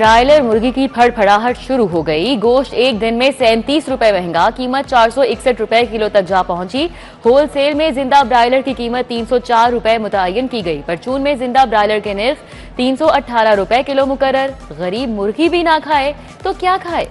Broiler मुर्गी की फड़फड़ाहट शुरू हो गई। गोश्त एक दिन में 37 रुपए महंगा, कीमत 461 रुपए किलो तक जा पहुंची। होलसेल में जिंदा ब्रायलर की कीमत 304 रुपए मुतय्यन की गई। परचून में जिंदा ब्रायलर के निर्ख 318 रुपए किलो मुकर्रर। गरीब मुर्गी भी ना खाए तो क्या खाए।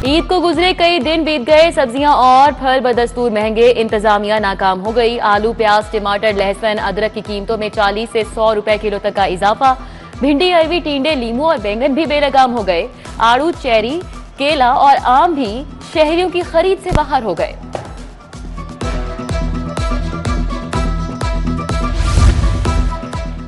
ईद को गुजरे कई दिन बीत गए, सब्जियां और फल बदस्तूर महंगे। इंतजामिया नाकाम हो गई। आलू, प्याज, टमाटर, लहसुन, अदरक की कीमतों में 40 से 100 रुपए किलो तक का इजाफा। भिंडी, अरवी, टिंडे, लीमू और बैंगन भी बेलगाम हो गए। आड़ू, चेरी, केला और आम भी शहरियों की खरीद से बाहर हो गए।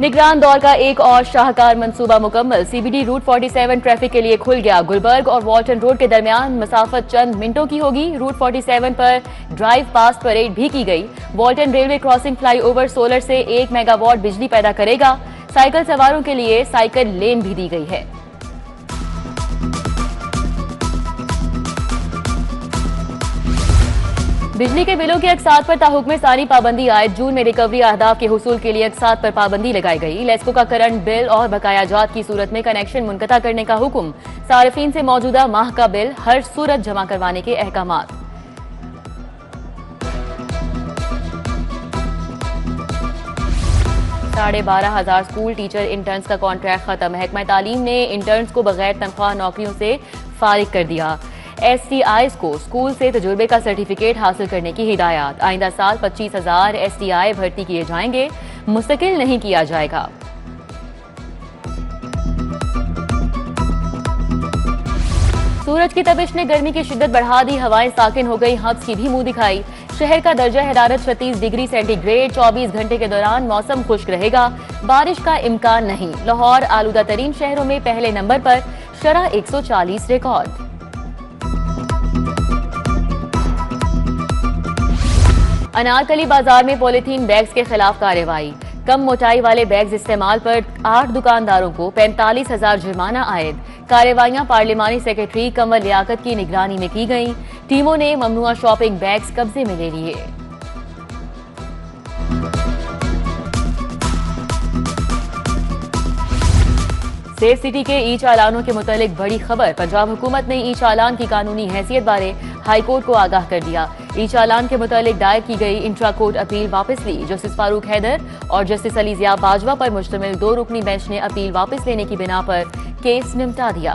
निगरान दौर का एक और शाहकार मंसूबा मुकम्मल। सीबीडी रूट 47 ट्रैफिक के लिए खुल गया। गुलबर्ग और वॉल्टन रोड के दरमियान मसाफत चंद मिनटों की होगी। रूट 47 पर ड्राइव पास्ट परेड भी की गई। वॉल्टन रेलवे क्रॉसिंग फ्लाईओवर सोलर से 1 मेगावाट बिजली पैदा करेगा। साइकिल सवारों के लिए साइकिल लेन भी दी गई है। बिजली के बिलों के अकसात पर ताहुक्म सानी पाबंदी आयद। जून में रिकवरी अहदाफ के हुसूल के लिए अकसात पर पाबंदी लगाई गई। लेस्को का करंट बिल और बकायाजात की सूरत में कनेक्शन मुनक़ता करने का हुक्म। सारिफीन से मौजूदा माह का बिल हर सूरत जमा करवाने के अहकामात। साढ़े 12,000 स्कूल टीचर इंटर्न्स का कॉन्ट्रैक्ट खत्म। महकमा तालीम ने इंटर्न्स को बगैर तनख्वाह नौकरियों से फारिग कर दिया। STIs को स्कूल से तजुर्बे का सर्टिफिकेट हासिल करने की हिदायत। आइंदा साल 25,000 STI भर्ती किए जाएंगे, मुस्तकिल नहीं किया जाएगा। सूरज की तपिश ने गर्मी की शिद्दत बढ़ा दी। हवाएं साकिन हो गई, हब्स की भी मुंह दिखाई। शहर का दर्जा हरारत 36 डिग्री सेंटीग्रेड। 24 घंटे के दौरान मौसम खुश्क रहेगा, बारिश का इम्कान नहीं। लाहौर आलूदा तरीन शहरों में पहले नंबर पर, शरह 140 रिकॉर्ड। अनारकली बाजार में पॉलिथीन बैग्स के खिलाफ कार्रवाई। कम मोटाई वाले बैग्स इस्तेमाल पर 8 दुकानदारों को 45,000 जुर्माना आयद। कार्रवाइयां पार्लिमानी सेक्रेटरी कमल लियाकत की निगरानी में की गईं। टीमों ने ममनुआ शॉपिंग बैग्स कब्जे में ले लिए। सेफ सिटी के ई चालानों के मुतालिक बड़ी खबर। पंजाब हुकूमत ने ई चालान की कानूनी हैसियत बारे हाईकोर्ट को आगाह कर दिया। ई चालान के मुतालिक दायर की गई इंट्रा कोर्ट अपील वापस ली। जस्टिस फारूक हैदर और जस्टिस अली ज़िया बाजवा पर मुश्तमिल 2 रुकनी बेंच ने अपील वापस लेने की बिना पर केस निपटा दिया।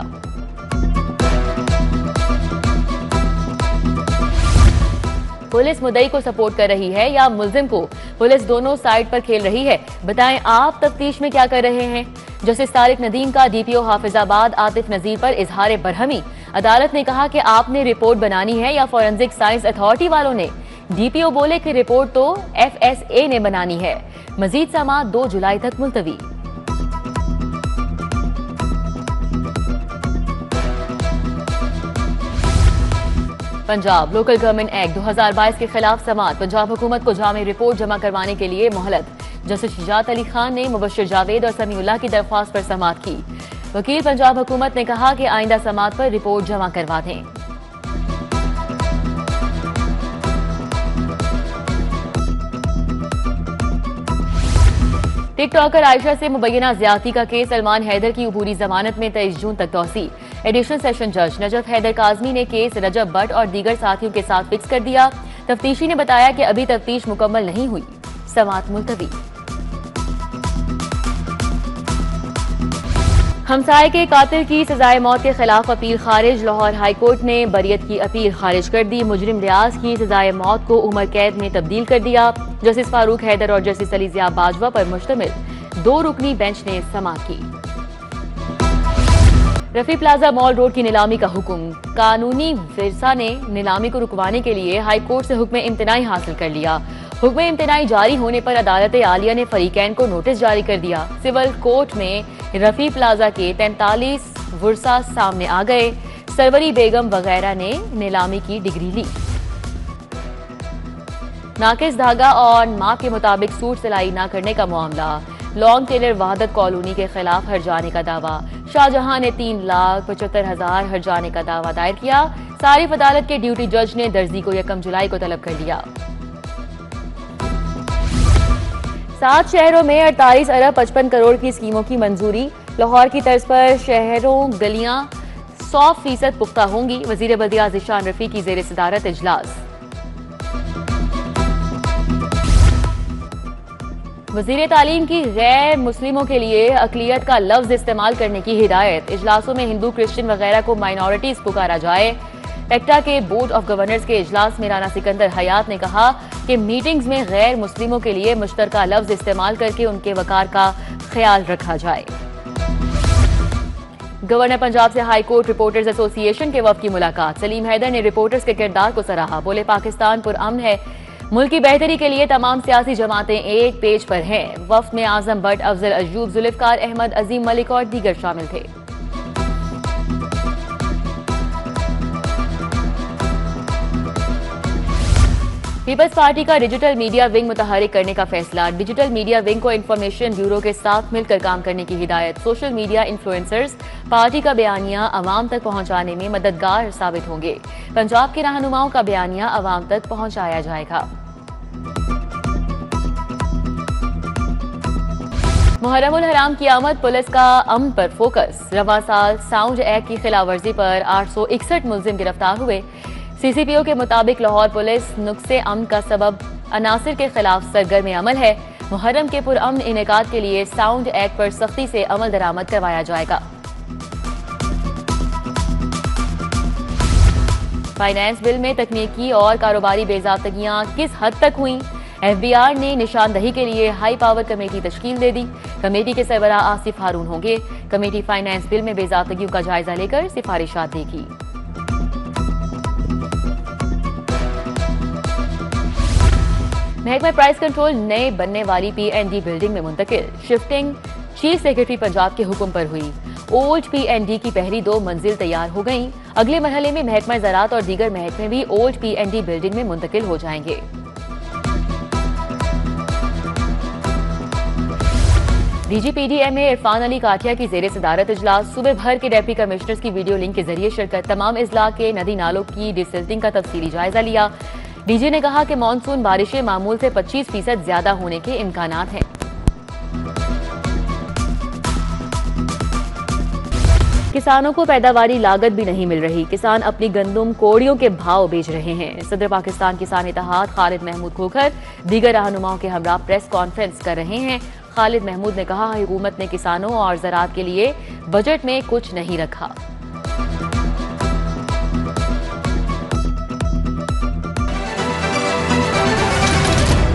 पुलिस मुद्दई को सपोर्ट कर रही है या मुल्जिम को? पुलिस दोनों साइड पर खेल रही है। बताएं आप तफ्तीश में क्या कर रहे हैं? जस्टिस तारिक नदीम का DPO हाफिजाबाद आतिफ नजीर पर इजहार बरहमी। अदालत ने कहा कि आपने रिपोर्ट बनानी है या फॉरेंसिक साइंस अथॉरिटी वालों ने। DPO बोले कि रिपोर्ट तो FSA ने बनानी है। मजीद समाअत 2 जुलाई तक मुलतवी। पंजाब लोकल गवर्नमेंट एक्ट 2022 के खिलाफ समाअत। पंजाब हुकूमत को जामी रिपोर्ट जमा करवाने के लिए मोहलत। जस्टिस शुजात अली खान ने मुबश्शिर जावेद और समीउल्लाह की दरख्वास्त पर समाअत की। वकील पंजाब हुकूमत ने कहा कि आइंदा समाअत पर रिपोर्ट जमा करवा दें। टिकटॉकर आयशा से मुबैना ज्यादती का केस। सलमान हैदर की अबूरी जमानत में 23 जून तक तौसी। एडिशनल सेशन जज नजफ हैदर काजमी ने केस रजब भट्ट और दीगर साथियों के साथ फिक्स कर दिया। तफ्तीशी ने बताया कि अभी तफ्तीश मुकम्मल नहीं हुई, समाअत मुलतवी। हमसाये के कातिल की सजाए मौत के खिलाफ अपील खारिज। लाहौर हाईकोर्ट ने बरियत की अपील खारिज कर दी। मुजरिम रियाज की सजाए मौत को उम्र कैद में तब्दील कर दिया। जस्टिस फारूक हैदर और जस्टिस अली ज़िया बाजवा पर मुश्तमिल 2 रुकनी बेंच ने समाअत की। रफी प्लाजा मॉल रोड की नीलामी का हुक्म। कानूनी विरसा ने नीलामी को रुकवाने के लिए हाईकोर्ट से हुक्म इम्तनाई हासिल कर लिया। हुक्म इम्तनाई जारी होने पर अदालत आलिया ने फरीकैन को नोटिस जारी कर दिया। सिविल कोर्ट में रफी प्लाजा के 43 वर्सा सामने आ गए। सरवरी बेगम वगैरह ने नीलामी की डिग्री ली। नाकिस धागा और माप के मुताबिक सूट सिलाई न करने का मामला। लॉन्ग टेलर वहादत कॉलोनी के खिलाफ हर्जाने का दावा। शाहजहां ने 3,75,000 हर्जाने का दावा दायर किया। सारिफ अदालत के ड्यूटी जज ने दर्जी को 1 जुलाई को तलब कर लिया। 7 शहरों में 48 अरब 55 करोड़ की स्कीमों की मंजूरी। लाहौर की तर्ज पर शहरों गलियां 100% पुख्ता होंगी। वजीर बल्दिया ज़ीशान रफी की ज़ेर सदारत इजलास। वजीर तालीम की गैर मुस्लिमों के लिए अकलियत का लफ्ज इस्तेमाल करने की हिदायत। इजलासों में हिंदू, क्रिश्चियन वगैरह को माइनॉरिटीज पुकारा जाए। पेक्टा के बोर्ड ऑफ गवर्नर्स के इजलास में राना सिकंदर हयात ने कहा कि मीटिंग्स में गैर मुस्लिमों के लिए मुश्तरका लफ्ज इस्तेमाल करके उनके वकार का ख्याल रखा जाए। गवर्नर पंजाब से हाई कोर्ट रिपोर्टर्स एसोसिएशन के वफ्द की मुलाकात। सलीम हैदर ने रिपोर्टर्स के किरदार को सराहा। बोले, पाकिस्तान पुरअमन है, मुल्क की बेहतरी के लिए तमाम सियासी जमातें एक पेज पर हैं। वफ्द में आजम भट्ट, अफजल अयूब, जुल्फकार अहमद, अजीम मलिक और दीगर शामिल थे। पीपल्स पार्टी का डिजिटल मीडिया विंग मुतहरिक करने का फैसला। डिजिटल मीडिया विंग को इंफॉर्मेशन ब्यूरो के साथ मिलकर काम करने की हिदायत। सोशल मीडिया इन्फ्लुएंसर्स पार्टी का बयानिया अवाम तक पहुंचाने में मददगार साबित होंगे। पंजाब के रहनुमाओं का बयानिया अवाम तक पहुंचाया जाएगा। मुहर्रमुल हराम की आमद, पुलिस का अमन पर फोकस। रवां साल साउंड एक्ट की खिलाफवर्जी पर 861 मुलजिम गिरफ्तार हुए। सीसीपीओ के मुताबिक लाहौर पुलिस नुक्से अमन का सबब अनासिर के खिलाफ सरगर्म अमल है। मुहर्रम के पुरअमन इनेकाद के लिए साउंड एक्ट पर सख्ती से अमल दरामद करवाया जाएगा। फाइनेंस बिल में तकनीकी और कारोबारी बेजाबतगियां किस हद तक हुई? एफबीआर ने निशानदही के लिए हाई पावर कमेटी तश्कील दे दी। कमेटी के सरबराह आसिफ हारून होंगे। कमेटी फाइनेंस बिल में बेजाबतगियों का जायजा लेकर सिफारिशात देगी। महकमा प्राइस कंट्रोल नए बनने वाली पीएनडी बिल्डिंग में मुंतकिल। शिफ्टिंग चीफ सेक्रेटरी पंजाब के हुक्म पर हुई। ओल्ड पीएनडी की पहली 2 मंजिल तैयार हो गईं। अगले मरहले में महकमा ज़राअत और दीगर महकमे भी ओल्ड पीएनडी बिल्डिंग में मुंतकिल हो जाएंगे। डीजीपीडीएमए इरफान अली काठिया की ज़ेर सदारत इजलास। सूबे भर के डिप्टी कमिश्नर्स की वीडियो लिंक के जरिए शिरकत। तमाम अजला के नदी नालों की डिसिल्टिंग का तफसीली जायजा लिया। डीजी ने कहा कि मानसून बारिशें मामूल से 25% ज्यादा होने के इम्कानात हैं। किसानों को पैदावारी लागत भी नहीं मिल रही। किसान अपनी गंदुम कोड़ियों के भाव बेच रहे हैं। सदर पाकिस्तान किसान इत्तेहाद खालिद महमूद खोखर दीगर रहनुमाओं के हमरा प्रेस कॉन्फ्रेंस कर रहे हैं। खालिद महमूद ने कहा, हुकूमत ने किसानों और ज़राअत के लिए बजट में कुछ नहीं रखा।